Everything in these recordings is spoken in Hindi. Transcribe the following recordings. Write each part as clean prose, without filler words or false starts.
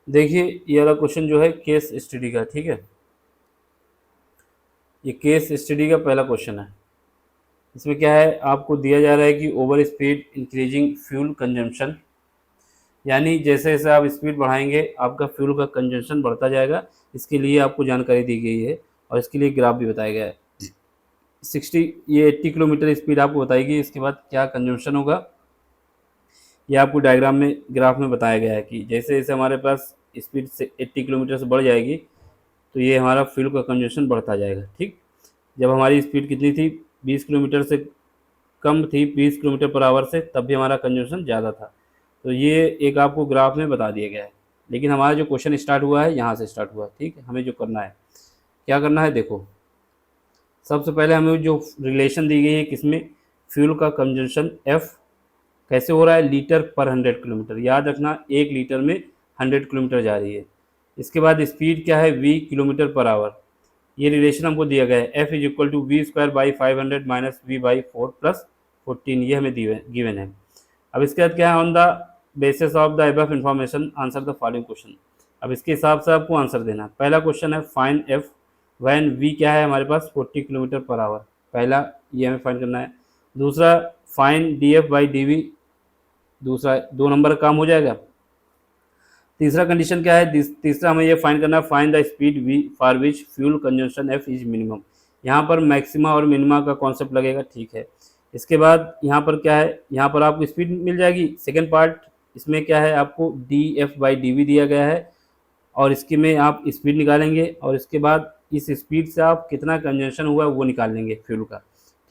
देखिए ये वाला क्वेश्चन जो है केस स्टडी का, ठीक है, ये केस स्टडी का पहला क्वेश्चन है। इसमें क्या है, आपको दिया जा रहा है कि over speed increasing fuel consumption, यानी जैसे जैसे आप स्पीड बढ़ाएंगे आपका फ्यूल का कंजम्पशन बढ़ता जाएगा। इसके लिए आपको जानकारी दी गई है और इसके लिए ग्राफ भी बताया गया है। 60 ये 80 किलोमीटर स्पीड आपको बताएगी, इसके बाद क्या कंजम्पशन होगा ये आपको डायग्राम में ग्राफ में बताया गया है कि जैसे जैसे हमारे पास स्पीड से 80 किलोमीटर से बढ़ जाएगी तो ये हमारा फ्यूल का कंजम्पशन बढ़ता जाएगा। ठीक, जब हमारी स्पीड कितनी थी, 20 किलोमीटर से कम थी, 20 किलोमीटर पर आवर से, तब भी हमारा कंजम्पशन ज़्यादा था। तो ये एक आपको ग्राफ में बता दिया गया है। लेकिन हमारा जो क्वेश्चन स्टार्ट हुआ है यहाँ से स्टार्ट हुआ है। ठीक है, हमें जो करना है, क्या करना है, देखो सबसे पहले हमें जो रिलेशन दी गई है किसमें, फ्यूल का कंजम्पशन एफ कैसे हो रहा है, लीटर पर 100 किलोमीटर। याद रखना 1 लीटर में 100 किलोमीटर जा रही है। इसके बाद स्पीड क्या है, वी किलोमीटर पर आवर। ये रिलेशन हमको दिया गया है, F is equal to V square by 500 minus V by 4 plus 14, ये हमें गिवन है। अब इसके बाद क्या है, on the basis of the above information answer the following question. अब इसके हिसाब से आपको आंसर देना है। पहला क्वेश्चन है फाइंड एफ वैन वी क्या है हमारे पास 40 किलोमीटर पर आवर, पहला ये हमें फाइंड करना है। दूसरा find D F by D V, दूसरा 2 नंबर का काम हो जाएगा। तीसरा कंडीशन क्या है, तीसरा हमें ये फाइंड करना है, find the speed V for which fuel consumption F is minimum. यहाँ पर मैक्सिमा और मिनिमा का कॉन्सेप्ट लगेगा, ठीक है। इसके बाद यहाँ पर क्या है, यहाँ पर आपको स्पीड मिल जाएगी। सेकेंड पार्ट इसमें क्या है, आपको D F by D V दिया गया है और इसके में आप स्पीड निकालेंगे और इसके बाद इस स्पीड से आप कितना कंजम्पशन हुआ है वो निकाल लेंगे फ्यूल का,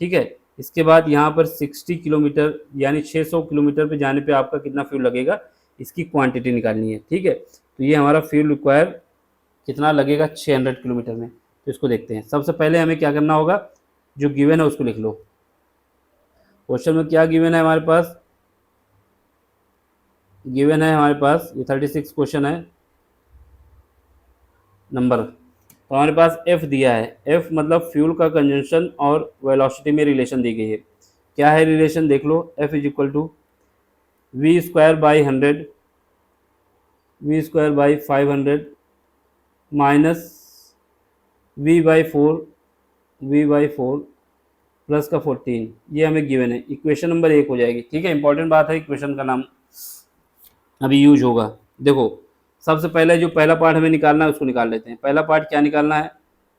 ठीक है। इसके बाद यहाँ पर 60 किलोमीटर यानी 600 किलोमीटर पे जाने पे आपका कितना फ्यूल लगेगा, इसकी क्वांटिटी निकालनी है, ठीक है। तो ये हमारा फ्यूल रिक्वायर कितना लगेगा 600 किलोमीटर में। तो इसको देखते हैं। सबसे पहले हमें क्या करना होगा, जो गिवन है उसको लिख लो। क्वेश्चन में क्या गिवन है हमारे पास, गिवन है हमारे पास ये 36 क्वेश्चन है नंबर। तो हमारे पास एफ दिया है, एफ मतलब फ्यूल का कंजम्पशन और वेलोसिटी में रिलेशन दी गई है। क्या है रिलेशन देख लो, F is equal to V square by 100, V square by 500 minus V by 4, V by 4 plus का 14, ये हमें गिवन है। इक्वेशन नंबर 1 हो जाएगी, ठीक है। इंपॉर्टेंट बात है, इक्वेशन का नाम अभी यूज होगा। देखो सबसे पहले जो पहला पार्ट हमें निकालना है उसको निकाल लेते हैं। पहला पार्ट क्या निकालना है,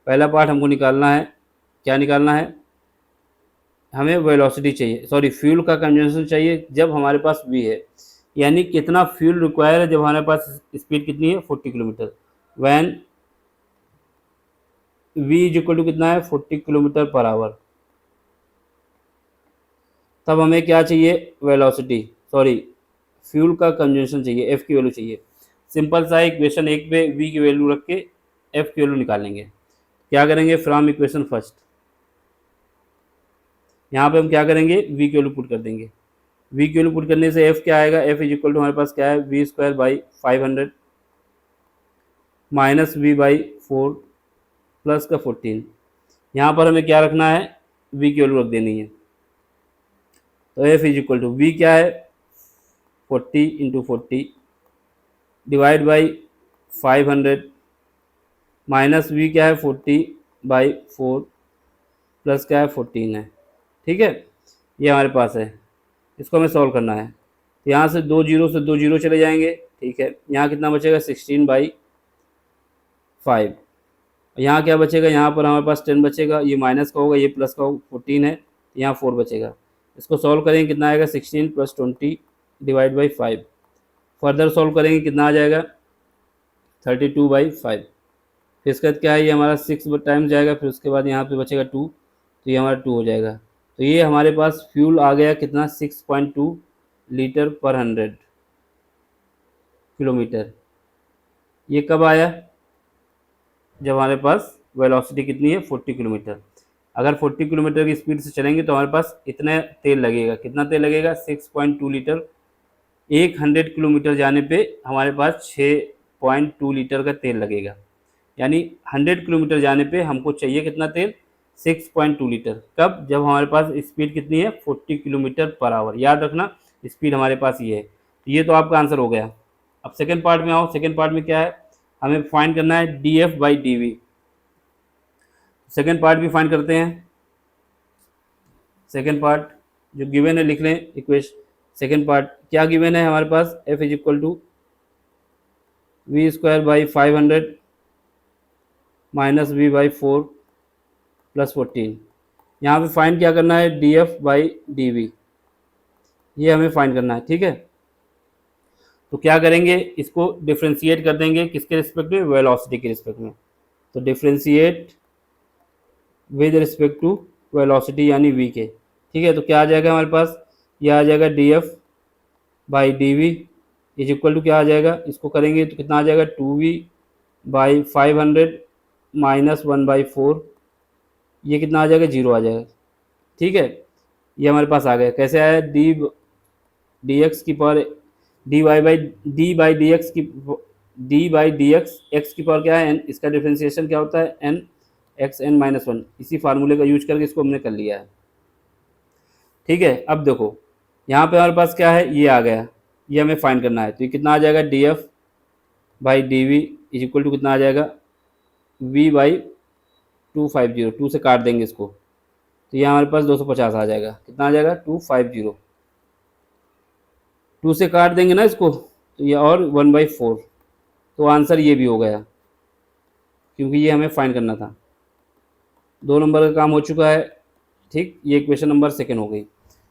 पहला पार्ट हमको निकालना है, क्या निकालना है, हमें वेलोसिटी चाहिए, सॉरी फ्यूल का कंजम्पशन चाहिए जब हमारे पास वी है, यानी कितना फ्यूल रिक्वायर है जब हमारे पास स्पीड कितनी है 40 kilometre. When V is equal to कितना है 40 किलोमीटर पर आवर, तब हमें क्या चाहिए, वेलोसिटी, सॉरी फ्यूल का कंजम्पशन चाहिए, एफ की वैल्यू चाहिए। सिंपल सा इक्वेशन 1 पे वी की वैल्यू रख के एफ की वैल्यू निकालेंगे। क्या करेंगे, फ्रॉम इक्वेशन फर्स्ट, यहाँ पे हम क्या करेंगे, वी की वैल्यू पुट कर देंगे। वी की वैल्यू पुट करने से एफ क्या आएगा, एफ इज इक्वल टू हमारे पास क्या है, V square by 500 minus V by 4 plus का 14। यहाँ पर हमें क्या रखना है, वी की वैल्यू रख देनी है। तो F is equal to V क्या है 40 into 40 divide by 500 minus V क्या है 40 बाई 4 प्लस क्या है 14 है, ठीक है। ये हमारे पास है, इसको हमें सॉल्व करना है। तो यहाँ से 2 जीरो से 2 जीरो चले जाएंगे, ठीक है। यहाँ कितना बचेगा 16 बाई 5, यहाँ क्या बचेगा, यहाँ पर हमारे पास 10 बचेगा, ये माइनस का होगा, ये प्लस का 14 है, यहाँ 4 बचेगा। इसको सॉल्व करेंगे कितना आएगा 16 plus 20 divide by 5। Further solve करेंगे कितना आ जाएगा 32 बाई 5। फिर इसके बाद क्या है, ये हमारा 6 टाइम्स जाएगा, फिर उसके बाद यहाँ पे बचेगा 2, तो ये हमारा 2 हो जाएगा। तो ये हमारे पास फ्यूल आ गया कितना 6.2 लीटर पर 100 किलोमीटर। ये कब आया, जब हमारे पास वेलोसिटी कितनी है 40 किलोमीटर। अगर 40 किलोमीटर की स्पीड से चलेंगे तो हमारे पास इतना तेल लगेगा, कितना तेल लगेगा 6.2 लीटर। 100 किलोमीटर जाने पे हमारे पास 6.2 लीटर का तेल लगेगा, यानी 100 किलोमीटर जाने पे हमको चाहिए कितना तेल 6.2 लीटर। कब, जब हमारे पास स्पीड कितनी है 40 किलोमीटर पर आवर। याद रखना स्पीड हमारे पास ये है। तो ये तो आपका आंसर हो गया। अब सेकेंड पार्ट में आओ, सेकेंड पार्ट में क्या है, हमें फाइंड करना है D F by D V. Second part भी फाइंड करते हैं। सेकेंड पार्ट जो गिवन है लिख लें इक्वेशन। सेकेंड पार्ट क्या गिवन है हमारे पास, F is equal to V square by 500 minus V by 4 plus 14। यहाँ पे फाइंड क्या करना है, D F by D V, ये हमें फाइंड करना है। ठीक है, तो क्या करेंगे, इसको डिफ्रेंशिएट कर देंगे किसके रिस्पेक्ट में, वेलोसिटी के रिस्पेक्ट में। तो differentiate with respect to velocity यानी वी के। ठीक है, तो क्या आ जाएगा हमारे पास, यह आ जाएगा D F by D V is equal to क्या आ जाएगा, इसको करेंगे तो कितना आ जाएगा, 2v बाई 500 माइनस 1/4, ये कितना आ जाएगा, 0 आ जाएगा। ठीक है, ये हमारे पास आ गया। कैसे आया, डी एक्स की power D Y by D by D X की डी बाई डी एक्स की पावर क्या है, एन, इसका डिफ्रेंसिएशन क्या होता है, एन एक्स एन माइनस 1। इसी फार्मूले का यूज करके इसको हमने कर लिया है। ठीक है, अब देखो यहाँ पे हमारे पास क्या है, ये आ गया, ये हमें फाइंड करना है। तो ये कितना आ जाएगा, D F by D V is equal to कितना आ जाएगा, वी बाई 250, 2 से काट देंगे इसको, तो ये हमारे पास 250 आ जाएगा। कितना आ जाएगा, 250, 2 से काट देंगे ना इसको, तो ये और 1/4, तो आंसर ये भी हो गया, क्योंकि ये हमें फाइंड करना था। 2 नंबर का काम हो चुका है। ठीक, ये इक्वेशन नंबर सेकेंड हो गई।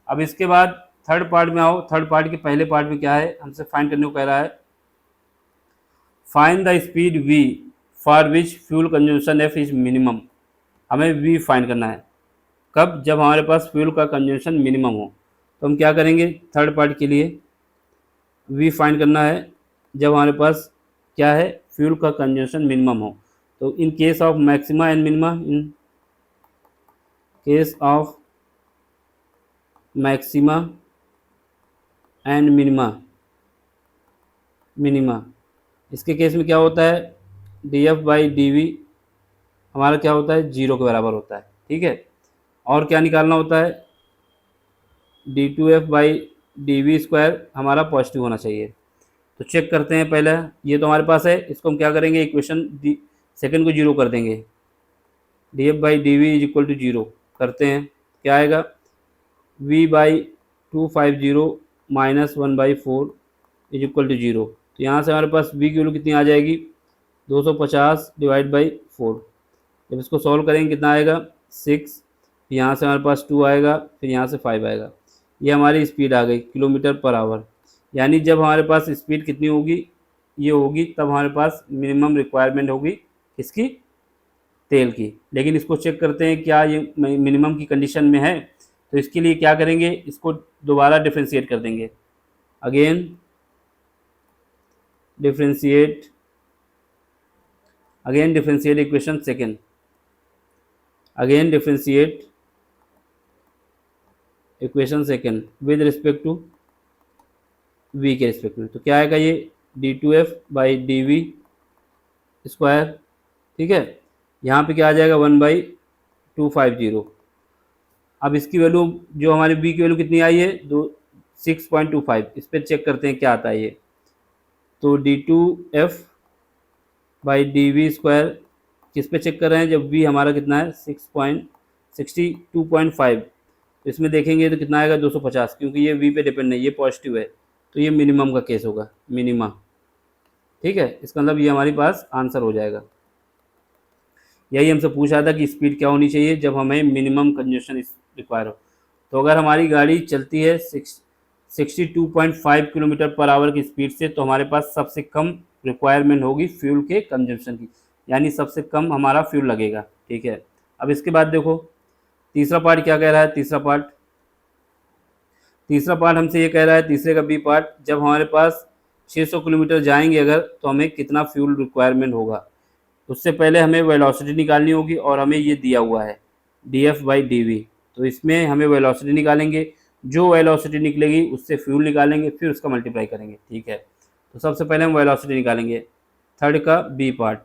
अब इसके बाद थर्ड पार्ट में आओ। थर्ड पार्ट के पहले पार्ट में क्या है, हमसे फाइंड करने को कह रहा है, find the speed v for which fuel consumption f is minimum. हमें v फाइंड करना है कब, जब हमारे पास फ्यूल का कंजम्पशन मिनिमम हो। तो हम क्या करेंगे, थर्ड पार्ट के लिए v फाइंड करना है जब हमारे पास क्या है, फ्यूल का कंजम्पशन मिनिमम हो। तो in case of maxima and minima, in case of maxima and minima, इसके केस में क्या होता है, D F by D V हमारा क्या होता है, 0 के बराबर होता है। ठीक है, और क्या निकालना होता है, D two F by D V square हमारा पॉजिटिव होना चाहिए। तो चेक करते हैं पहले, ये तो हमारे पास है, इसको हम क्या करेंगे, इक्वेशन डी सेकेंड को 0 कर देंगे, D F by D V is equal to 0 करते हैं, क्या आएगा, V by 250 minus 1/4 is equal to 0। तो यहाँ से हमारे पास v की वैल्यू कितनी आ जाएगी, 250 डिवाइड बाई 4। जब इसको सॉल्व करेंगे कितना आएगा, 6, यहाँ से हमारे पास 2 आएगा, फिर यहाँ से 5 आएगा। ये हमारी स्पीड आ गई किलोमीटर पर आवर। यानी जब हमारे पास स्पीड कितनी होगी, ये होगी, तब हमारे पास मिनिमम रिक्वायरमेंट होगी इसकी, तेल की। लेकिन इसको चेक करते हैं क्या ये मिनिमम की कंडीशन में है। तो इसके लिए क्या करेंगे, इसको दोबारा डिफ्रेंशिएट कर देंगे, again differentiate equation second, again differentiate equation second with respect to v के रिस्पेक्ट में। तो क्या आएगा, ये D two F by D V square. ठीक है, यहाँ पे क्या आ जाएगा, 1/250। अब इसकी वैल्यू जो हमारी v की वैल्यू कितनी आई है, 6.25, इस पर चेक करते हैं क्या आता है ये। तो D two F by D V square किस पे चेक कर रहे हैं, जब v हमारा कितना है 62.5, तो इसमें देखेंगे तो कितना आएगा, 250, क्योंकि ये v पे डिपेंड नहीं, ये पॉजिटिव है, तो ये मिनिमम का केस होगा, मिनिमा। ठीक है, इसका मतलब ये हमारे पास आंसर हो जाएगा। यही हमसे पूछा था कि स्पीड क्या होनी चाहिए जब हमें मिनिमम कंजम्पशन रिक्वायर हो। तो अगर हमारी गाड़ी चलती है 62.5 किलोमीटर पर आवर की स्पीड से, तो हमारे पास सबसे कम रिक्वायरमेंट होगी फ्यूल के कंजम्पशन की, यानी सबसे कम हमारा फ्यूल लगेगा। ठीक है, अब इसके बाद देखो तीसरा पार्ट क्या कह रहा है। तीसरा पार्ट हमसे ये कह रहा है, तीसरे का बी पार्ट, जब हमारे पास 600 किलोमीटर जाएंगे अगर, तो हमें कितना फ्यूल रिक्वायरमेंट होगा। उससे पहले हमें वेलोसिटी निकालनी होगी, और हमें ये दिया हुआ है D F by D V. तो इसमें हमें वेलोसिटी निकालेंगे, जो वेलोसिटी निकलेगी उससे फ्यूल निकालेंगे, फिर उसका मल्टीप्लाई करेंगे। ठीक है, तो सबसे पहले हम वेलोसिटी निकालेंगे, थर्ड का बी पार्ट।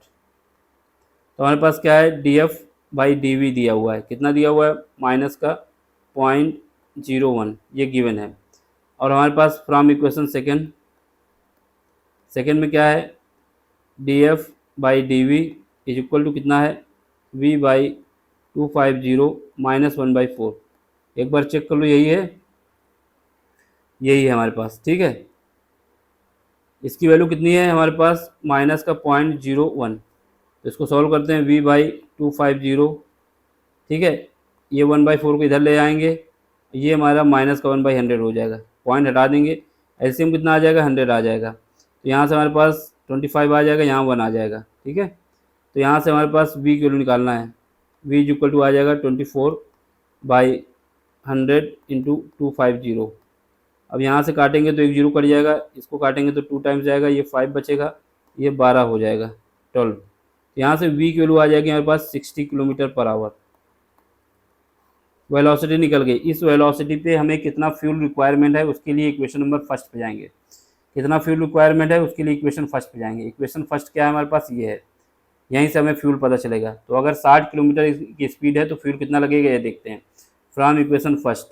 तो हमारे पास क्या है, D F by D V दिया हुआ है, कितना दिया हुआ है, माइनस का 0.01, ये गिवन है। और हमारे पास फ्रॉम इक्वेशन सेकेंड में क्या है, D F by D V is equal to कितना है, वी बाई 250 माइनस 1/4। एक बार चेक कर लो, यही है, यही है हमारे पास, ठीक है। इसकी वैल्यू कितनी है हमारे पास, माइनस का 0.01। तो इसको सॉल्व करते हैं, v बाई 250, ठीक है, ये 1/4 को इधर ले आएंगे, ये हमारा माइनस का 1/100 हो जाएगा, पॉइंट हटा देंगे, एलसीएम कितना आ जाएगा, 100 आ जाएगा। तो यहाँ से हमारे पास 25 आ जाएगा, यहाँ 1 आ जाएगा, ठीक है। तो यहाँ से हमारे पास v की वैल्यू निकालना है, v इज इक्वल टू आ जाएगा 24/100 इंटू 250। अब यहाँ से काटेंगे तो 1 0 कट जाएगा, इसको काटेंगे तो 2 टाइम्स जाएगा, ये 5 बचेगा, ये 12 हो जाएगा, 12। यहाँ से v की वैल्यू आ जाएगी हमारे पास 60 किलोमीटर पर आवर। वेलोसिटी निकल गई। इस वेलोसिटी पे हमें कितना फ्यूल रिक्वायरमेंट है उसके लिए इक्वेशन नंबर फर्स्ट पे जाएंगे। कितना फ्यूल रिक्वायरमेंट है उसके लिए इक्वेशन फर्स्ट पे जाएंगे। इक्वेशन फर्स्ट क्या है हमारे पास, ये है, यहीं से हमें फ्यूल पता चलेगा। तो अगर 60 किलोमीटर की स्पीड है तो फ्यूल कितना लगेगा ये देखते हैं। फ्रॉम इक्वेशन फर्स्ट,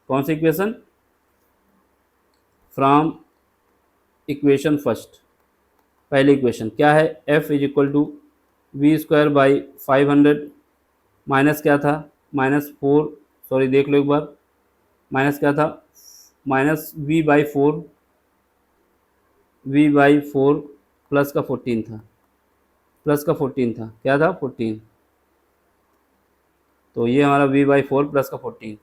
कौन सी इक्वेशन, फ्रॉम इक्वेशन फर्स्ट, पहली इक्वेशन क्या है, F is equal to v²/500 minus क्या था, -4, सॉरी देख लो एक बार, माइनस क्या था, माइनस v/4 प्लस का 14 था, प्लस का 14 था, क्या था 14। तो ये हमारा v/4 प्लस का 14,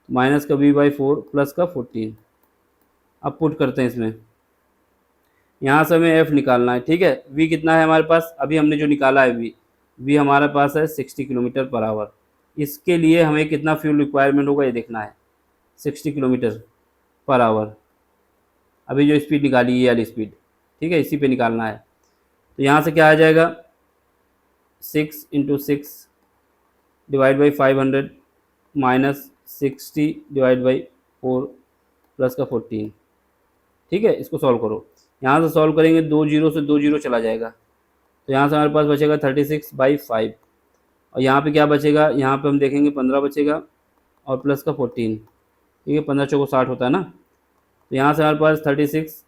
माइनस का v/4 प्लस का 14। अब पुट करते हैं इसमें, यहाँ से हमें f निकालना है, ठीक है। v कितना है हमारे पास, अभी हमने जो निकाला है v हमारे पास है 60 किलोमीटर पर आवर। इसके लिए हमें कितना फ्यूल रिक्वायरमेंट होगा ये देखना है, 60 किलोमीटर पर आवर। अभी जो स्पीड निकाली ये वाली स्पीड, ठीक है, इसी पे निकालना है। तो यहाँ से क्या आ जाएगा, 6 × 6 divide by 500 minus 60 divide by 4 plus का 14, ठीक है। इसको सॉल्व करो, यहाँ से सॉल्व करेंगे 2 0 से 2 0 चला जाएगा, तो यहाँ से हमारे पास बचेगा 36/5। और यहाँ पे क्या बचेगा, यहाँ पे हम देखेंगे 15 बचेगा और प्लस का 14, ठीक है, 15 चौको 60 होता है ना। तो यहाँ से हमारे पास 36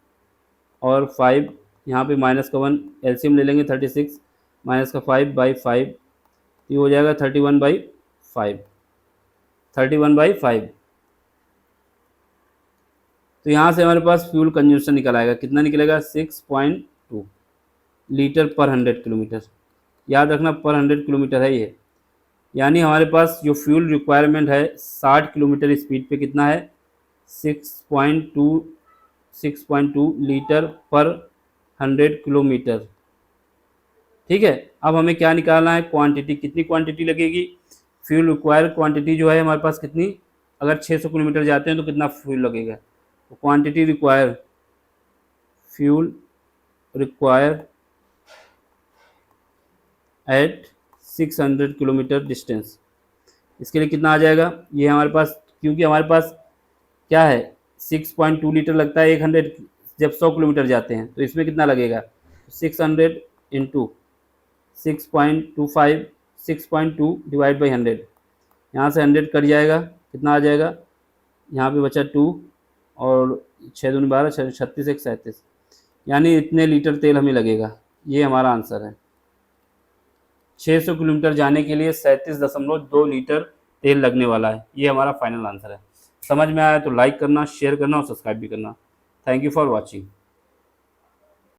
और 5, यहाँ पे माइनस का 1, एलसीएम ले लेंगे, 36 माइनस का 5/5, ये हो जाएगा 31/5, 31/5। तो यहाँ से हमारे पास फ्यूल कंजम्पशन निकल आएगा, कितना निकलेगा, 6.2 लीटर पर 100 किलोमीटर। याद रखना पर 100 किलोमीटर है ये, यानी हमारे पास जो फ्यूल रिक्वायरमेंट है 60 किलोमीटर स्पीड पे कितना है, 6.2 लीटर पर 100 किलोमीटर, ठीक है। अब हमें क्या निकालना है, क्वांटिटी, कितनी क्वांटिटी लगेगी, फ्यूल रिक्वायर क्वांटिटी जो है हमारे पास कितनी, अगर 600 किलोमीटर जाते हैं तो कितना फ्यूल लगेगा, तो quantity require, fuel require at 600 kilometre distance, इसके लिए कितना आ जाएगा, ये हमारे पास, क्योंकि हमारे पास क्या है 6.2 लीटर लगता है 100 जब 100 किलोमीटर जाते हैं, तो इसमें कितना लगेगा, 600 इंटू 6.25, 6.2 डिवाइड बाई 100, यहाँ से 100 कट जाएगा, कितना आ जाएगा, यहाँ पे बचा 2 और 6 दूनी 12, 36 1 37, यानी इतने लीटर तेल हमें लगेगा। ये हमारा आंसर है, 600 किलोमीटर जाने के लिए 37.2 लीटर तेल लगने वाला है। ये हमारा फाइनल आंसर है। समझ में आया तो लाइक करना, शेयर करना और सब्सक्राइब भी करना। Thank you for watching.